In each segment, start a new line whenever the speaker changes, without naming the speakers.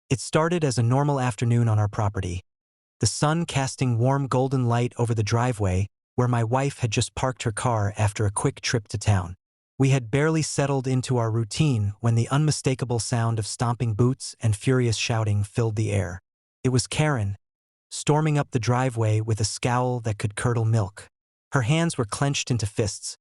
It started as a normal afternoon on our property, the sun casting warm golden light over the driveway where my wife had just parked her car after a quick trip to town. We had barely settled into our routine when the unmistakable sound of stomping boots and furious shouting filled the air. It was Karen, storming up the driveway with a scowl that could curdle milk. Her hands were clenched into fists,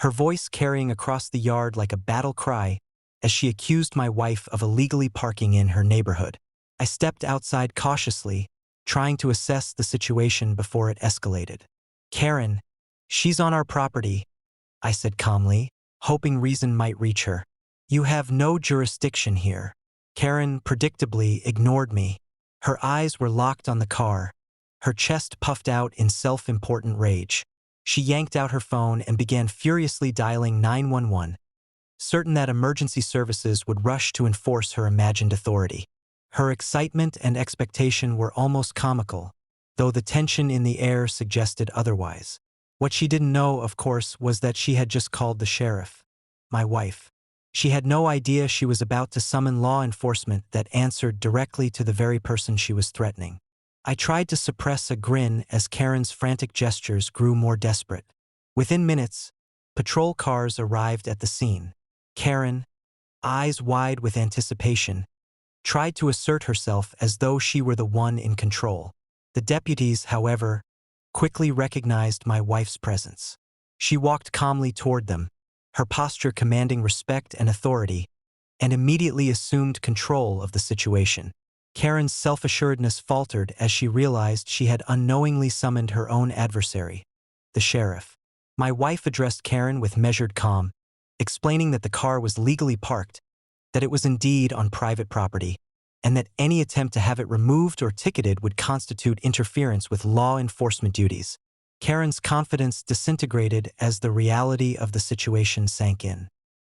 her voice carrying across the yard like a battle cry as she accused my wife of illegally parking in her neighborhood. I stepped outside cautiously, trying to assess the situation before it escalated. "Karen, she's on our property," I said calmly, hoping reason might reach her. "You have no jurisdiction here." Karen predictably ignored me. Her eyes were locked on the car, her chest puffed out in self-important rage. She yanked out her phone and began furiously dialing 911, certain that emergency services would rush to enforce her imagined authority. Her excitement and expectation were almost comical, though the tension in the air suggested otherwise. What she didn't know, of course, was that she had just called the sheriff, my wife. She had no idea she was about to summon law enforcement that answered directly to the very person she was threatening. I tried to suppress a grin as Karen's frantic gestures grew more desperate. Within minutes, patrol cars arrived at the scene. Karen, eyes wide with anticipation, tried to assert herself as though she were the one in control. The deputies, however, quickly recognized my wife's presence. She walked calmly toward them, her posture commanding respect and authority, and immediately assumed control of the situation. Karen's self-assuredness faltered as she realized she had unknowingly summoned her own adversary, the sheriff. My wife addressed Karen with measured calm, explaining that the car was legally parked, that it was indeed on private property, and that any attempt to have it removed or ticketed would constitute interference with law enforcement duties. Karen's confidence disintegrated as the reality of the situation sank in.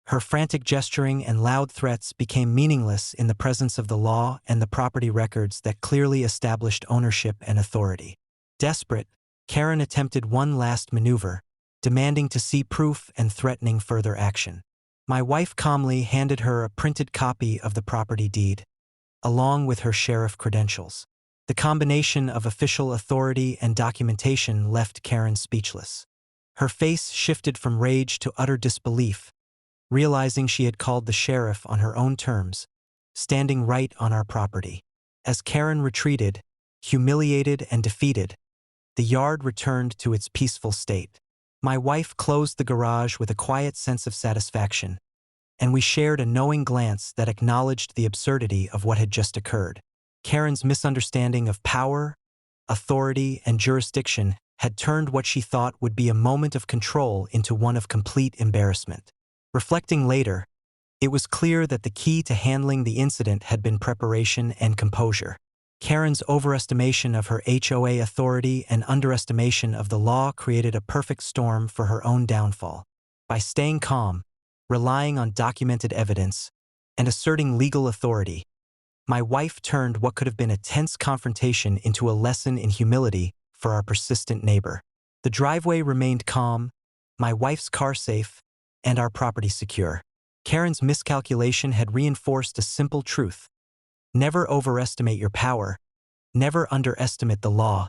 Her frantic gesturing and loud threats became meaningless in the presence of the law and the property records that clearly established ownership and authority. Desperate, Karen attempted one last maneuver, demanding to see proof and threatening further action. My wife calmly handed her a printed copy of the property deed, along with her sheriff credentials. The combination of official authority and documentation left Karen speechless. Her face shifted from rage to utter disbelief, realizing she had called the sheriff on her own terms, standing right on our property. As Karen retreated, humiliated and defeated, the yard returned to its peaceful state. My wife closed the garage with a quiet sense of satisfaction, and we shared a knowing glance that acknowledged the absurdity of what had just occurred. Karen's misunderstanding of power, authority, and jurisdiction had turned what she thought would be a moment of control into one of complete embarrassment. Reflecting later, it was clear that the key to handling the incident had been preparation and composure. Karen's overestimation of her HOA authority and underestimation of the law created a perfect storm for her own downfall. By staying calm, relying on documented evidence, and asserting legal authority, my wife turned what could have been a tense confrontation into a lesson in humility for our persistent neighbor. The driveway remained calm, my wife's car safe, and our property secure. Karen's miscalculation had reinforced a simple truth: never overestimate your power, never underestimate the law,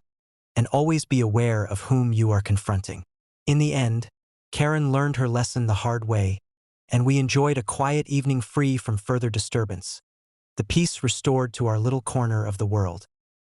and always be aware of whom you are confronting. In the end, Karen learned her lesson the hard way, and we enjoyed a quiet evening free from further disturbance, the peace restored to our little corner of the world.